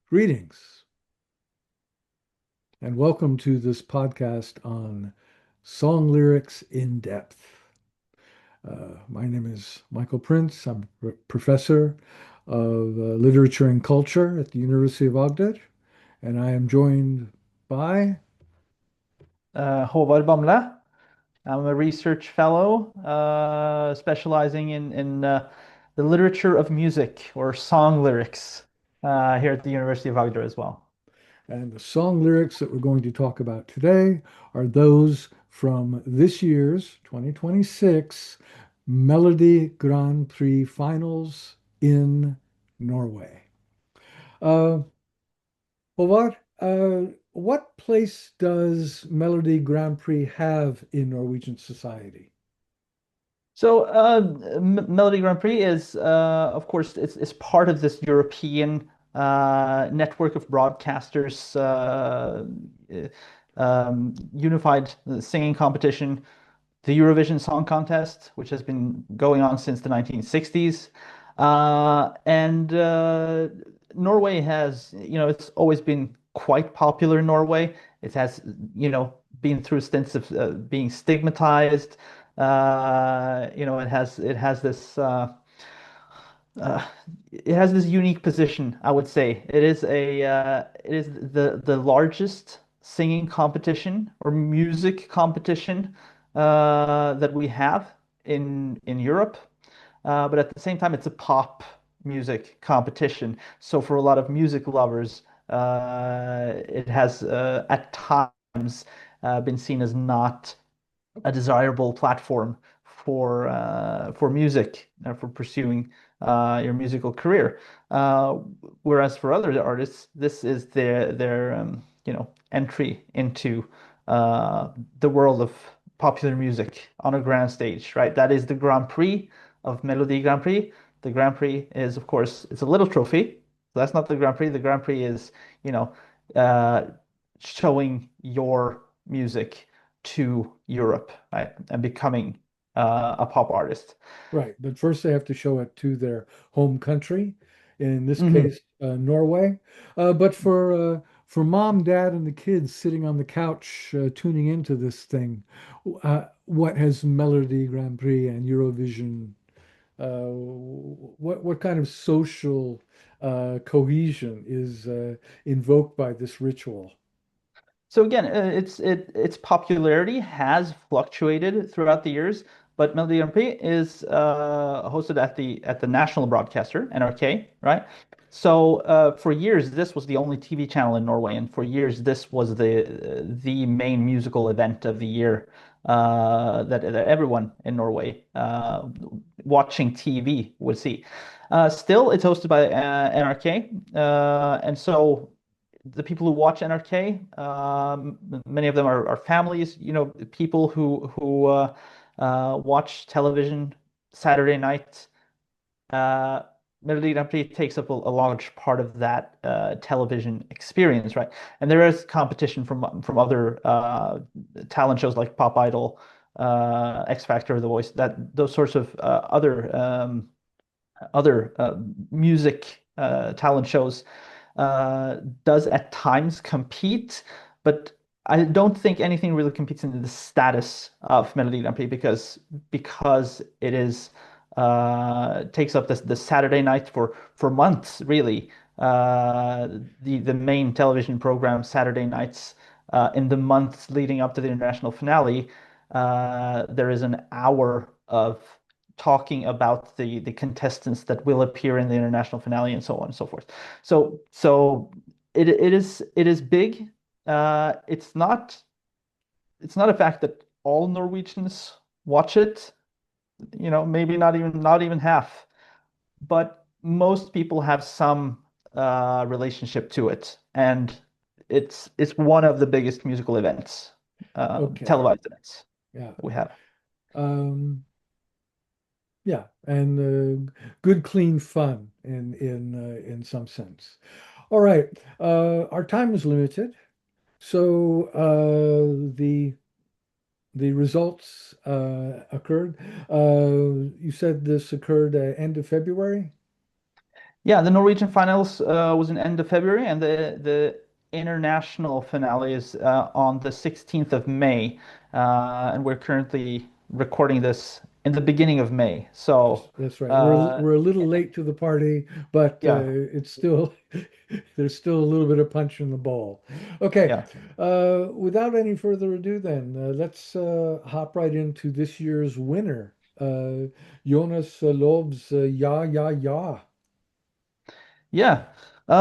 Greetings and welcome to this podcast on song lyrics in depth. My name is Michael Prince. I'm a professor of literature and culture at the University of Agder, and I am joined by, Håvard Bamle. I'm a research fellow specializing in the literature of music or song lyrics here at the University of Agder as well. and the song lyrics that we're going to talk about today are those from this year's 2026 Melody Grand Prix finals in Norway. Uh, Håvard, what place does Melody Grand Prix have in Norwegian society? So Melody Grand Prix is, of course, it's part of this European network of broadcasters, unified singing competition, the Eurovision Song Contest, which has been going on since the 1960s. And Norway has, it's always been quite popular in Norway. It has, been through stints of being stigmatized. It has uh, this unique position, I would say. It is the largest singing competition or music competition that we have in Europe. But at the same time, it's a pop music competition. So for a lot of music lovers, it has at times been seen as not a desirable platform for music, for pursuing your musical career. Uh, Whereas for other artists, this is their entry into the world of popular music on a grand stage, right? That is the Grand Prix of Melody Grand Prix. The Grand Prix is, of course, it's a little trophy. So that's not the Grand Prix. The Grand Prix is, you know, uh, showing your music to Europe, right, and becoming a pop artist. Right, but first they have to show it to their home country, in this Mhm. case, Norway. But for mom, dad, and the kids sitting on the couch tuning into this thing, what has Melody Grand Prix and Eurovision? What kind of social cohesion is invoked by this ritual? So again, its popularity has fluctuated throughout the years, but Melodi Grand Prix is hosted at the national broadcaster NRK, right? So for years, this was the only TV channel in Norway, and for years, this was the main musical event of the year that everyone in Norway watching TV would see. Still, it's hosted by NRK, and so the people who watch NRK, many of them are families, people who watch television Saturday night. Uh, Melodi Grand Prix takes up a large part of that television experience, right? And there is competition from other talent shows like Pop Idol, X Factor, The Voice, that those sorts of other music talent shows does at times compete, but I don't think anything really competes in the status of Melody Grand Prix because it is takes up the Saturday night for months really. The main television program Saturday nights in the months leading up to the international finale, there is an hour of talking about the contestants that will appear in the international finale and so on and so forth. So it is big. It's not a fact that all Norwegians watch it. Maybe not even half, but most people have some relationship to it, and it's one of the biggest musical events, Okay, televised events yeah. we have. Um, Yeah, and good, clean fun in some sense. All right, our time is limited, so the results occurred. You said this occurred end of February? Yeah, the Norwegian finals was in end of February, and the international finale is on the 16th of May. And we're currently recording this in the beginning of May. So, That's right. uh, We're a little late to the party, but yeah, it's still there's still a little bit of punch in the ball. Okay, yeah. without any further ado, then let's hop right into this year's winner, Jonas Lov's "Ja Ja Ja." Yeah.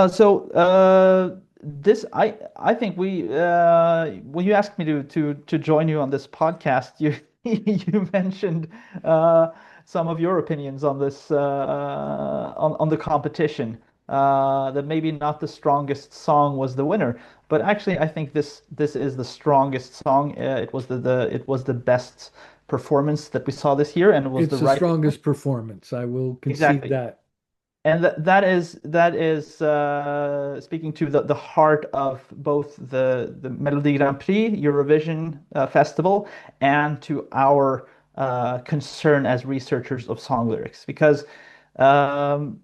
So this I think we when you asked me to join you on this podcast, you you mentioned uh, some of your opinions on this on the competition. That maybe not the strongest song was the winner, but actually I think this is the strongest song. It was it was the best performance that we saw this year, and it was It's the the right strongest performance. I will concede exactly. that. And that is speaking to the heart of both the Melodi Grand Prix Eurovision Festival and to our concern as researchers of song lyrics, because um,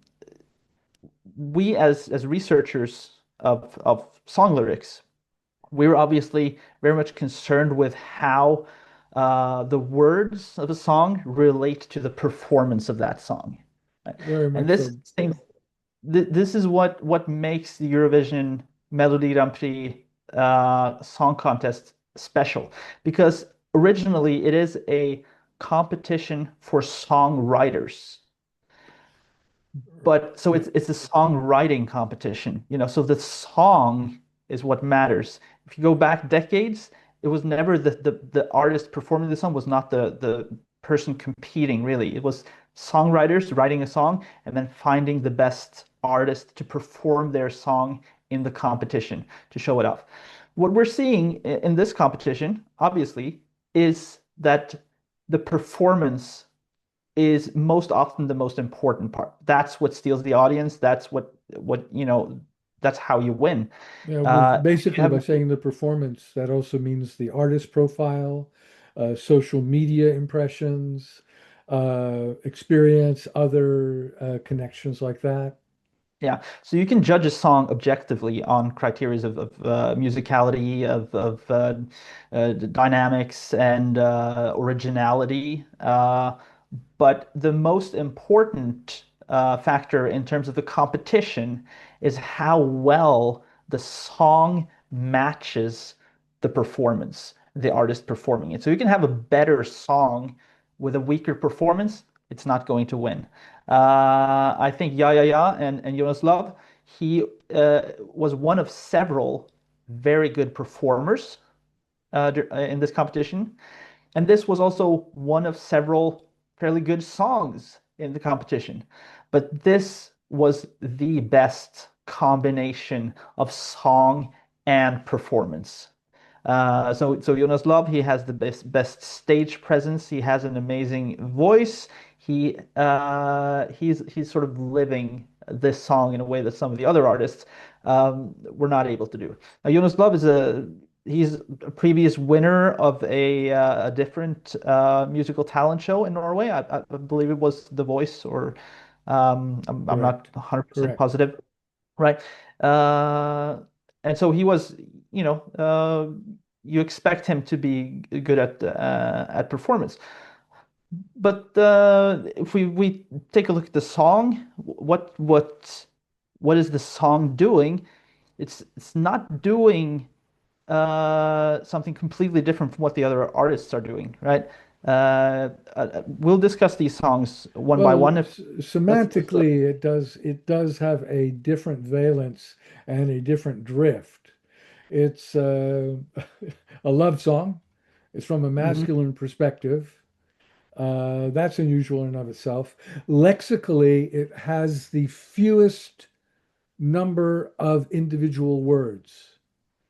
we as researchers of song lyrics, we're obviously very much concerned with how the words of a song relate to the performance of that song. Right? Very And much this so. same this is what makes the Eurovision Melody Grand Prix Song Contest special, because originally it is a competition for songwriters, but so Yeah. it's a songwriting competition, so the song is what matters. If you go back decades, it was never the artist performing the song was not the person competing really. It was songwriters writing a song and then finding the best artist to perform their song in the competition to show it off. What we're seeing in this competition, obviously, is that the performance is most often the most important part. That's what steals the audience. That's that's how you win. Yeah, with If you basically by have, saying the performance, that also means the artist profile, social media impressions, experience, other connections like that. yeah, so you can judge a song objectively on criteria of musicality, of dynamics, and originality. But the most important factor in terms of the competition is how well the song matches the performance, the artist performing it. So you can have a better song with a weaker performance, it's not going to win. I think Ja Ja Ja and Jonas Love, he was one of several very good performers in this competition. And this was also one of several fairly good songs in the competition. But this was the best combination of song and performance. So Jonas Love, he has the best stage presence. He has an amazing voice. He's sort of living this song in a way that some of the other artists were not able to do. Jonas Love is he's a previous winner of a different musical talent show in Norway. I believe it was The Voice, or I'm not Correct. 100% Correct. positive, right? Uh, and so he was, you expect him to be good at performance. But if we take a look at the song, what is the song doing? It's not doing something completely different from what the other artists are doing, right? We'll discuss these songs one by Well, one. If let's start. semantically, it does have a different valence and a different drift. It's a love song. It's from a Mhm, masculine perspective. That's unusual in and of itself. Lexically, it has the fewest number of individual words.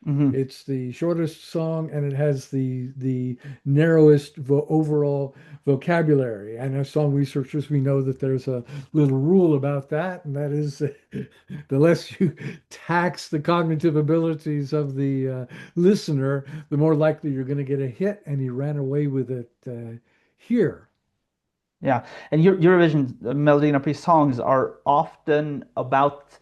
mhm. It's the shortest song and it has the narrowest overall vocabulary. And as song researchers, we know that there's a little rule about that, and that is the less you tax the cognitive abilities of the listener, the more likely you're going to get a hit. And he ran away with it here. Yeah, and Eurovision Melody Grand Prix songs are often about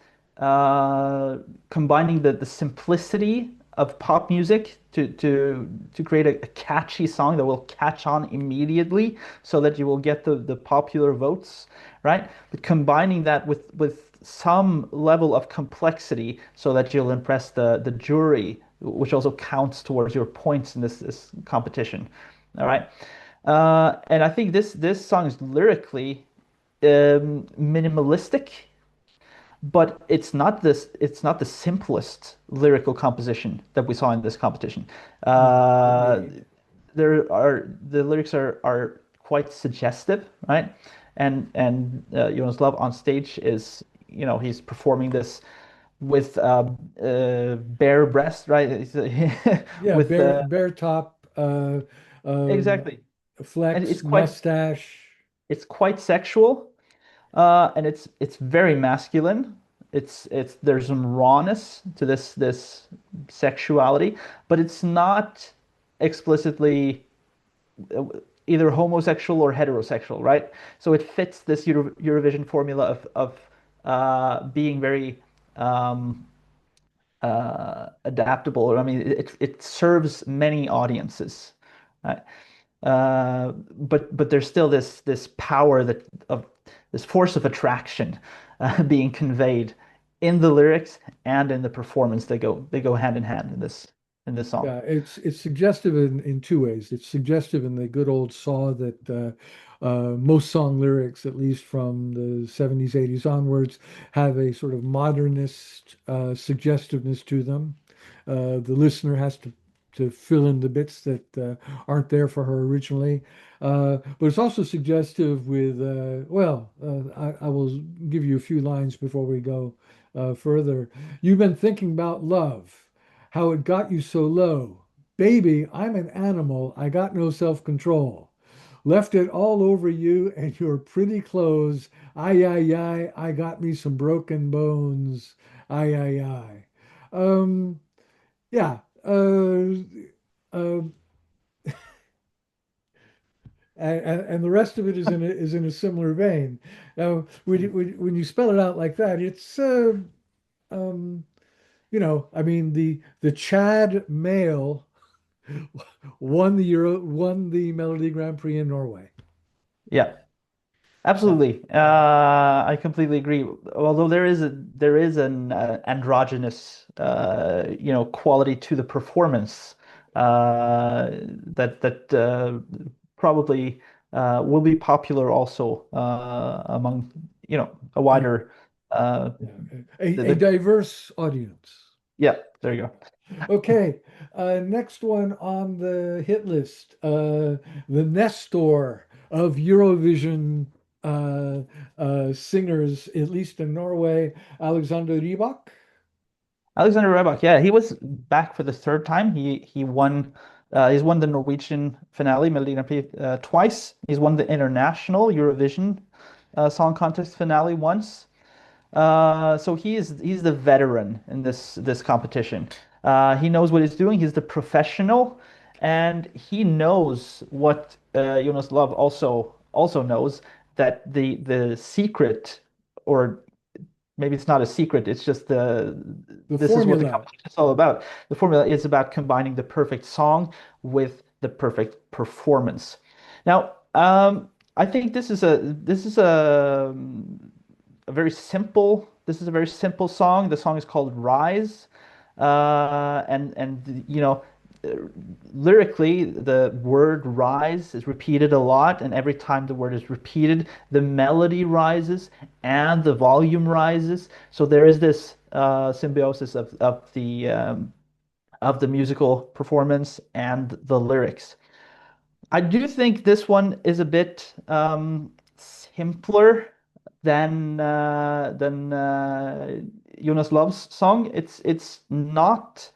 combining the simplicity of pop music to create a catchy song that will catch on immediately, so that you will get the popular votes, right? But combining that with some level of complexity so that you'll impress the jury, which also counts towards your points in this competition. All right. And I think this song is lyrically minimalistic, but it's not the simplest lyrical composition that we saw in this competition. No, Uh, agreed. the lyrics are quite suggestive, right? And Jonas Love on stage is, he's performing this with bare breast, right? Yeah, With bear top, um, exactly, and flex, mustache. it's quite sexual. And it's very masculine. It's there's some rawness to this sexuality, but it's not explicitly uh, either homosexual or heterosexual, right? So it fits this Eurovision formula of being very um, adaptable. I mean, it serves many audiences, right? But there's still this power that of this force of attraction being conveyed in the lyrics and in the performance. They go hand in hand in this song. Yeah, it's suggestive in two ways. It's suggestive in the good old saw that most song lyrics, at least from the 70s, 80s onwards, have a sort of modernist suggestiveness to them. The listener has to fill in the bits that aren't there for her originally. But it's also suggestive with, I will give you a few lines before we go further. You've been thinking about love, how it got you so low. Baby, I'm an animal. I got no self-control. Left it all over you and your pretty clothes. Ay, ay, ay, I got me some broken bones. Ay, ay, ay. Um, yeah. Uh, and the rest of it is in a similar vein. Now, when you spell it out like that, it's um, I mean the Chad male won the Melody Grand Prix in Norway. Yeah, Uh, absolutely. I completely agree. Although there is an androgynous quality to the performance that probably will be popular also among a yeah, wider yeah. A the diverse audience. yeah, there you go. Okay, next one on the hit list, the Nestor of Eurovision uh, singers, at least in Norway, Alexander Rybak. Alexander Rybak, yeah, he was back for the third time. He's won the Norwegian finale, Melodi Grand Prix, twice. He's won the international Eurovision Song Contest finale once. So he's the veteran in this competition. He knows what he's doing. He's the professional, and he knows what Jonas Love also knows, that the secret, or maybe it's not a secret. It's just The this is what the formula. competition is all about. The formula is about combining the perfect song with the perfect performance. Now, I think a very simple. This is a very simple song. The song is called Rise, and uh, lyrically, the word rise is repeated a lot, and every time the word is repeated, the melody rises and the volume rises. So there is this symbiosis of the musical performance and the lyrics. I do think this one is a bit simpler than Jonas Love's song. It's not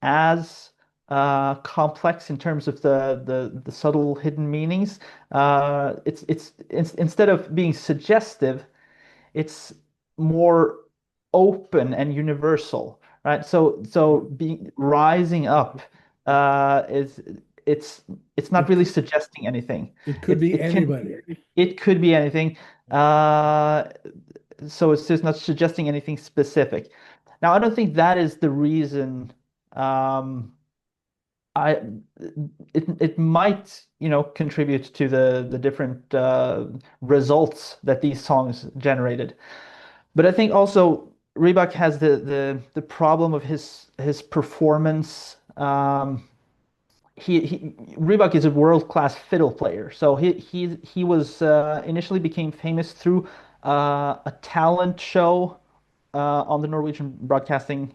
as complex in terms of the subtle hidden meanings. It's instead of being suggestive, it's more open and universal, right? So being rising up is it's not It really could, suggesting anything. it could It be it can anybody. it could be anything. Uh, so it's just not suggesting anything specific. Now, I don't think that is the reason. Um, I it might, contribute to the different results that these songs generated. But I think also Reebok has the problem of his performance. He Reebok is a world-class fiddle player. So he was initially became famous through a talent show on the Norwegian Broadcasting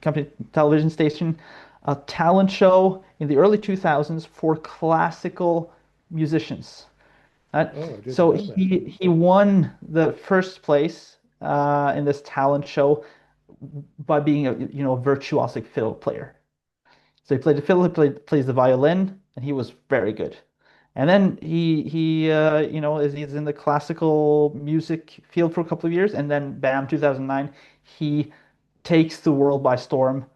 Company television station, a talent show in the early 2000s for classical musicians. Uh, Oh, I didn't so know that. he won the first place in this talent show by being a virtuosic fiddle player. So he played the fiddle, plays the violin, and he was very good. And then he's in the classical music field for a couple of years, and then bam, 2009, he takes the world by storm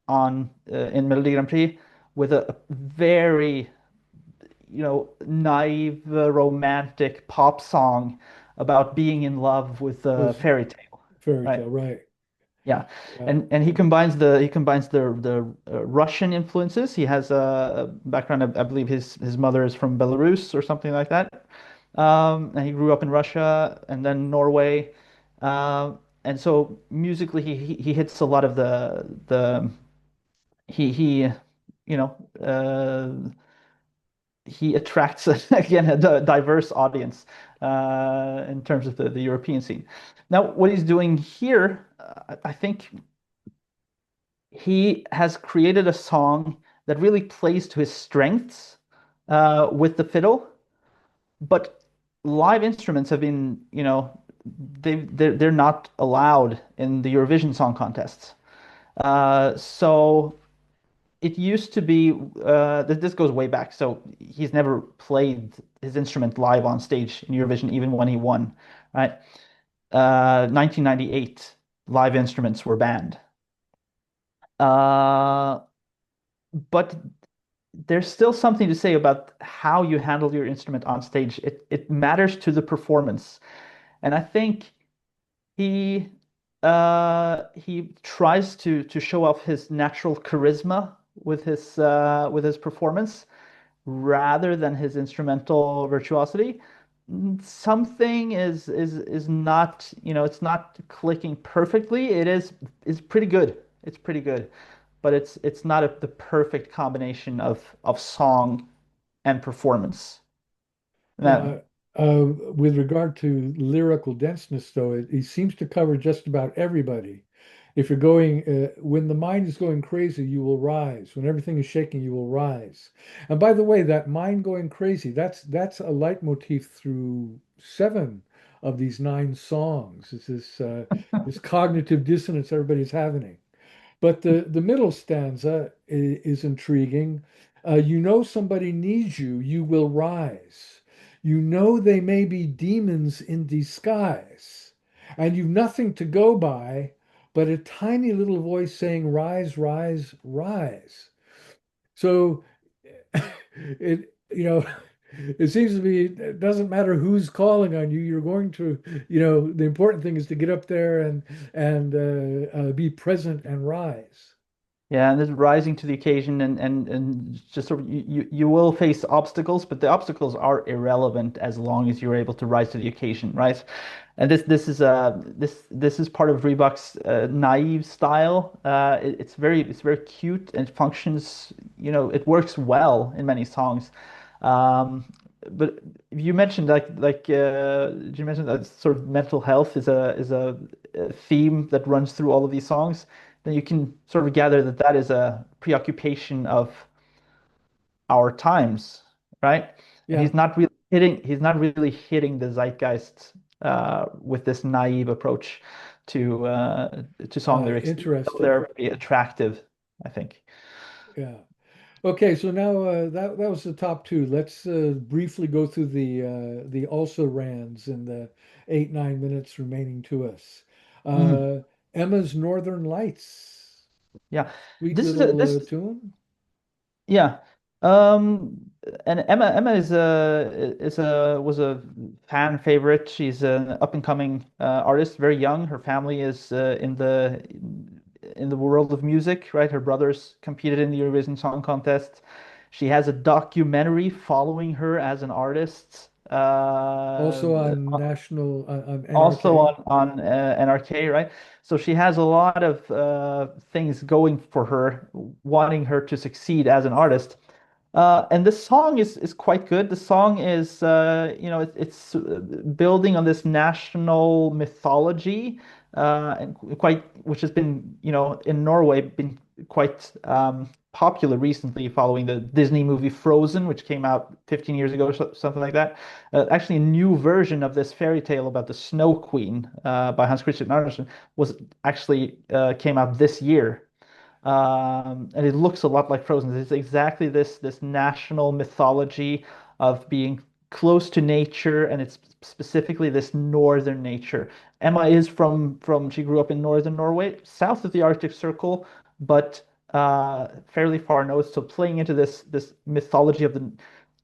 on in Melodi Grand Prix with a very naive, romantic pop song about being in love with a Was fairy tale, fairy right? tale, right? Yeah, Yeah. and he combines the Russian influences. He has a background. I believe his mother is from Belarus or something like that. And he grew up in Russia and then Norway. And so musically, he hits a lot of the he you know he attracts again a diverse audience in terms of the European scene. Now, what he's doing here, I think he has created a song that really plays to his strengths with the fiddle, but live instruments have been, they're not allowed in the Eurovision Song Contest. So it used to be this goes way back. So he's never played his instrument live on stage in Eurovision, even when he won, right? 1998, live instruments were banned. Uh, but there's still something to say about how you handle your instrument on stage. It matters to the performance, and I think he he tries to show off his natural charisma with his performance rather than his instrumental virtuosity. Something is not, it's not clicking perfectly. Is pretty good. It's pretty good, but it's not the perfect combination of song and performance. Yeah. That With regard to lyrical denseness, though, it seems to cover just about everybody. If you're going, when the mind is going crazy, you will rise. When everything is shaking, you will rise. And by the way, that mind going crazy, that's a leitmotif through seven of these nine songs. It's this cognitive dissonance everybody's having. But the middle stanza is intriguing. You know somebody needs you, you will rise. You know they may be demons in disguise, and you've nothing to go by but a tiny little voice saying, rise, rise, rise. So it it seems to me it doesn't matter who's calling on you. You're going to, the important thing is to get up there and be present and rise. Yeah, and this rising to the occasion and just sort of you will face obstacles, but the obstacles are irrelevant as long as you're able to rise to the occasion, right? And this is part of Reebok's naive style. It's very cute and it functions, it works well in many songs. Um, but you mentioned you mentioned that sort of mental health is a theme that runs through all of these songs, then you can sort of gather that that is a preoccupation of our times, right? And Yeah. he's not really hitting the zeitgeist with this naive approach to song lyrics. Though Interesting. they're very attractive, I think. Yeah. Okay, so now that was the top two. Let's briefly go through the also rans in the 8, 9 minutes remaining to us. Mm, Uh, Emma's Northern Lights, yeah, sweet this is a, little this tune. Yeah. Um, and Emma is a was a fan favorite. She's an up and coming artist, very young. Her family is in the world of music, right? Her brothers competed in the Eurovision Song Contest. She has a documentary following her as an artist. Also on national on Also NRK. on NRK, right? So she has a lot of things going for her, wanting her to succeed as an artist. And this song is quite good. The song is it's building on this national mythology, and quite which has been in Norway been quite popular recently following the Disney movie Frozen, which came out 15 years ago or something like that. Actually, a new version of this fairy tale about the Snow Queen by Hans Christian Andersen was actually came out this year, and it looks a lot like Frozen. It's exactly this national mythology of being close to nature, and it's specifically this northern nature. Emma is from she grew up in northern Norway, south of the Arctic Circle, but fairly far north. So playing into this mythology of the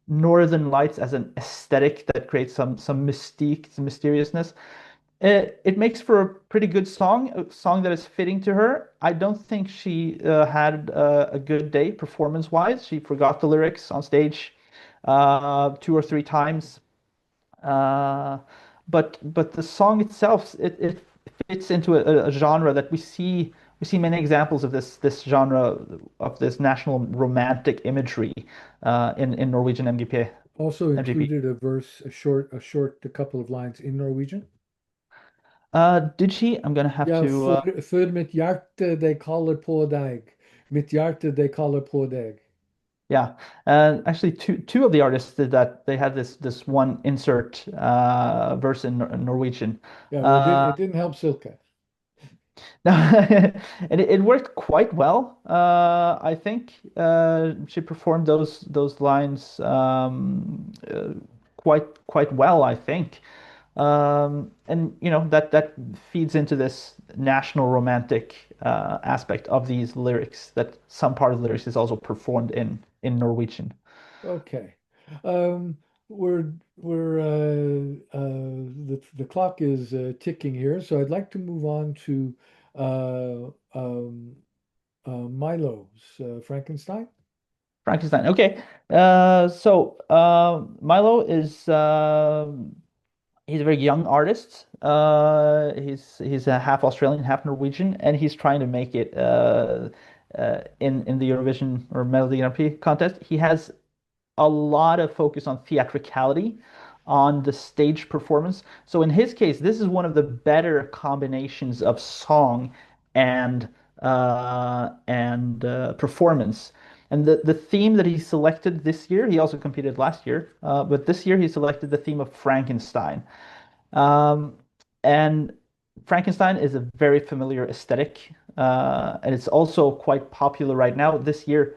Northern Lights as an aesthetic that creates some mystique, some mysteriousness. It makes for a pretty good song, a song that is fitting to her. I don't think she had a good day performance-wise. She forgot the lyrics on stage two or three times. Uh, but the song itself, it fits into a genre that we see many examples of this genre of this national romantic imagery in Norwegian MGP. Also MGP. included a verse, a couple of lines in Norwegian. Did she? I'm gonna have Ja, to. för mitt hjärta det kallar på dig. Mitt hjärta det kallar på dig. Yeah, actually, two of the artists did that. They had this one insert verse in Norwegian. Yeah, well, Uh, it didn't help Silke. and it worked quite well. I think she performed those lines quite well, I think. And that feeds into this national romantic aspect of these lyrics. That some part of the lyrics is also performed in Norwegian. Okay. Um, we're the clock is ticking here, so I'd like to move on to uh, um, Milo's Frankenstein. Frankenstein. Okay. So Milo is he's a very young artist. He's a half Australian, half Norwegian, and he's trying to make it in the Eurovision or Melody Grand Prix contest. He has a lot of focus on theatricality, on the stage performance. So in his case, this is one of the better combinations of song and performance. And the theme that he selected this year, he also competed last year, but this year he selected the theme of Frankenstein. Um, and Frankenstein is a very familiar aesthetic, and it's also quite popular right now. This year,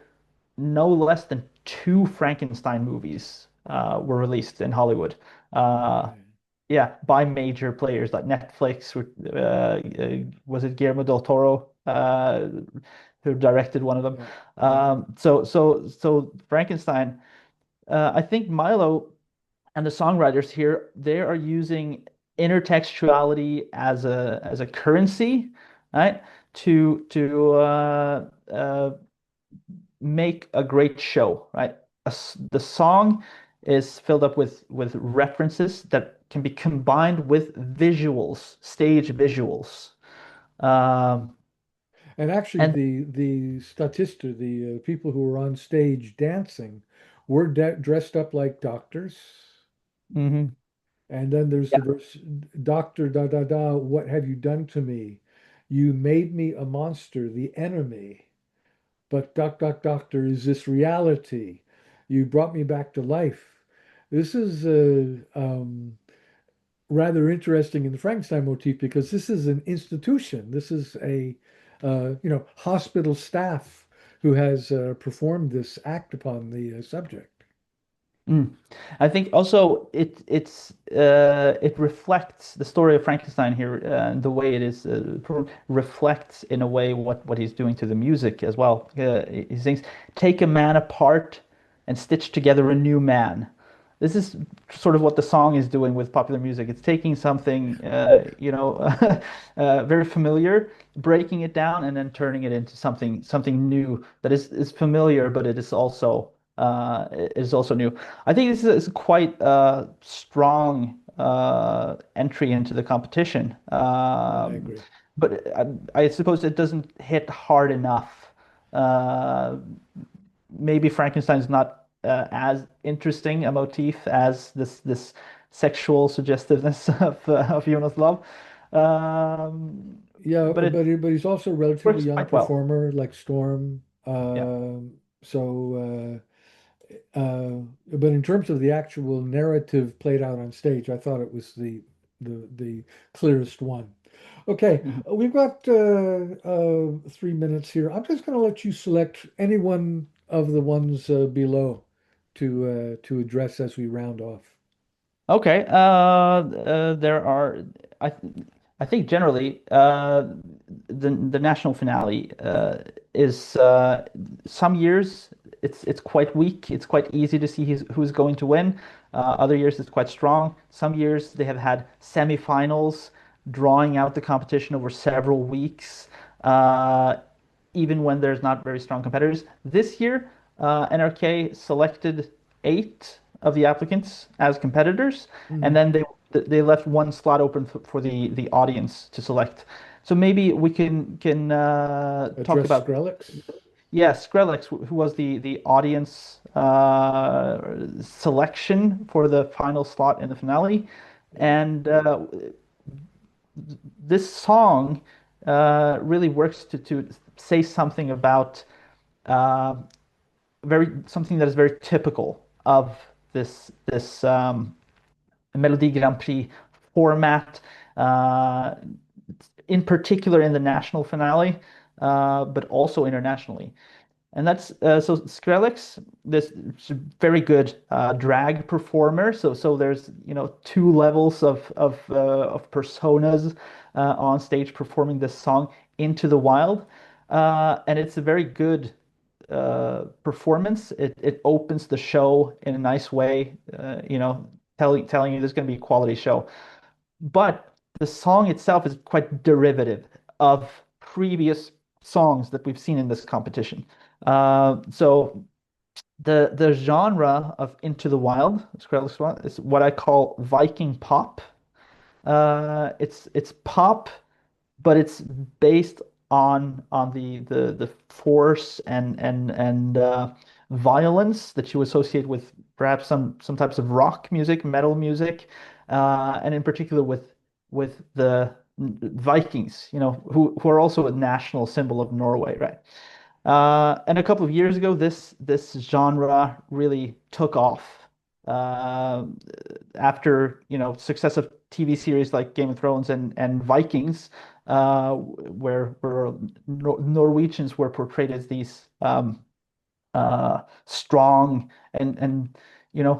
no less than two Frankenstein movies were released in Hollywood. Uh, Okay. yeah, by major players like Netflix. Was it Guillermo del Toro who directed one of them? Yeah, yeah. So Frankenstein. I think Milo and the songwriters here, they are using intertextuality as a currency, right? To make a great show, right? The song is filled up with references that can be combined with visuals, stage visuals. Um, And actually, and the statista, the people who were on stage dancing, were dressed up like doctors. mhm. And then there's the Yeah. verse, Doctor, da da da, what have you done to me? You made me a monster, the enemy. But doctor, is this reality? You brought me back to life. This is rather interesting in the Frankenstein motif because this is an institution. This is a hospital staff who has performed this act upon the subject. Mm. I think also it reflects the story of Frankenstein here, and the way it is reflects in a way what he's doing to the music as well. He sings, "Take a man apart and stitch together a new man." This is sort of what the song is doing with popular music. It's taking something, very familiar, breaking it down, and then turning it into something new that is familiar, but it is also new. I think this is quite a strong entry into the competition. I agree. But I suppose it doesn't hit hard enough. Uh, Maybe Frankenstein's not as interesting a motif as this sexual suggestiveness of Jonas Love. Yeah, But it but he's also a relatively works young quite well. performer like Storm. Yeah. So but in terms of the actual narrative played out on stage, I thought it was the clearest one. Okay, Mhm. we've got 3 minutes here. I'm just going to let you select any one of the ones below to address as we round off. Okay. There are. I I think generally the national finale is some years it's quite weak. It's quite easy to see who's going to win. Other years it's quite strong. Some years they have had semifinals drawing out the competition over several weeks. Even when there's not very strong competitors. This year, NRK selected 8 of the applicants as competitors, and Mhm. then they left one slot open for the audience to select. So maybe we can talk Address about, Skrillex. yeah, Skrillex, who was the audience selection for the final slot in the finale, Yeah. and this song really works to say something about uh, very something that is very typical of this Melodi Grand Prix format, uh, in particular in the national finale, but also internationally. And that's so Skrillex, this very good drag performer. So there's two levels of personas on stage performing this song into the wild, and it's a very good performance. It opens the show in a nice way, telling you there's going to be a quality show. But the song itself is quite derivative of previous songs that we've seen in this competition. So the genre of Into the Wild, Skrillex one, is what I call Viking pop. It's pop, but it's based on the force and violence that you associate with perhaps some types of rock music, metal music, and in particular with the Vikings, who are also a national symbol of Norway, right? And a couple of years ago, this genre really took off uh, after successive TV series like Game of Thrones and Vikings, where Norwegians were portrayed as these strong and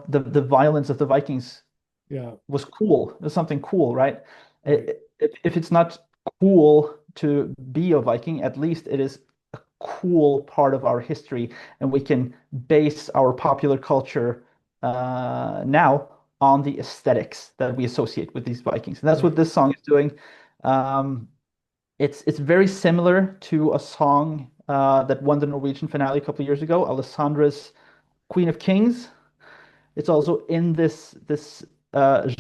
the violence of the Vikings Yeah. was cool. It was something cool, right? Right. If it's not cool to be a Viking, at least it is a cool part of our history, and we can base our popular culture now on the aesthetics that we associate with these Vikings. And that's what Right. this song is doing. Um, it's very similar to a song that won the Norwegian finale a couple of years ago, Alessandra's Queen of Kings. It's also in this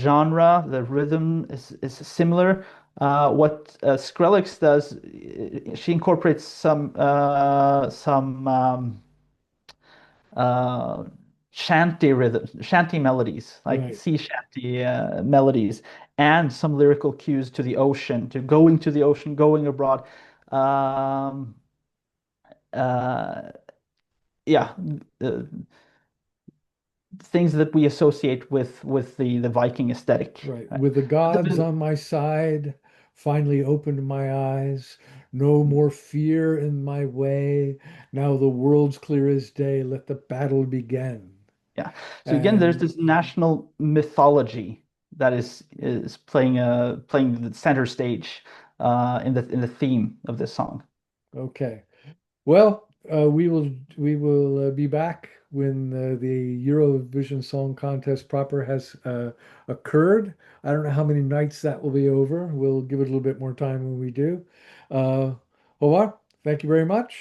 genre. The rhythm is similar. What Skrillex does, she incorporates some uh, shanty melodies, like Right. sea shanty melodies, and some lyrical cues to the ocean, to the ocean, going abroad. Um, uh, yeah, uh, things that we associate with the Viking aesthetic. Right. Right? With the gods on my side, finally opened my eyes. No more fear in my way. Now the world's clear as day. Let the battle begin. Yeah. So again, there's And this national mythology that is playing the center stage in the theme of this song. okay. Well, we will be back when the Eurovision Song Contest proper has occurred. I don't know how many nights that will be over. We'll give it a little bit more time when we do. Uh, Håvard, thank you very much.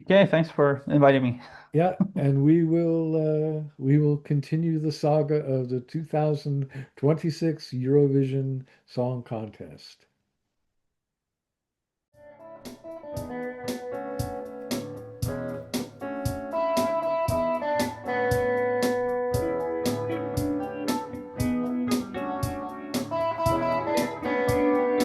Okay, thanks for inviting me. Yeah, and we will continue the saga of the 2026 Eurovision Song Contest.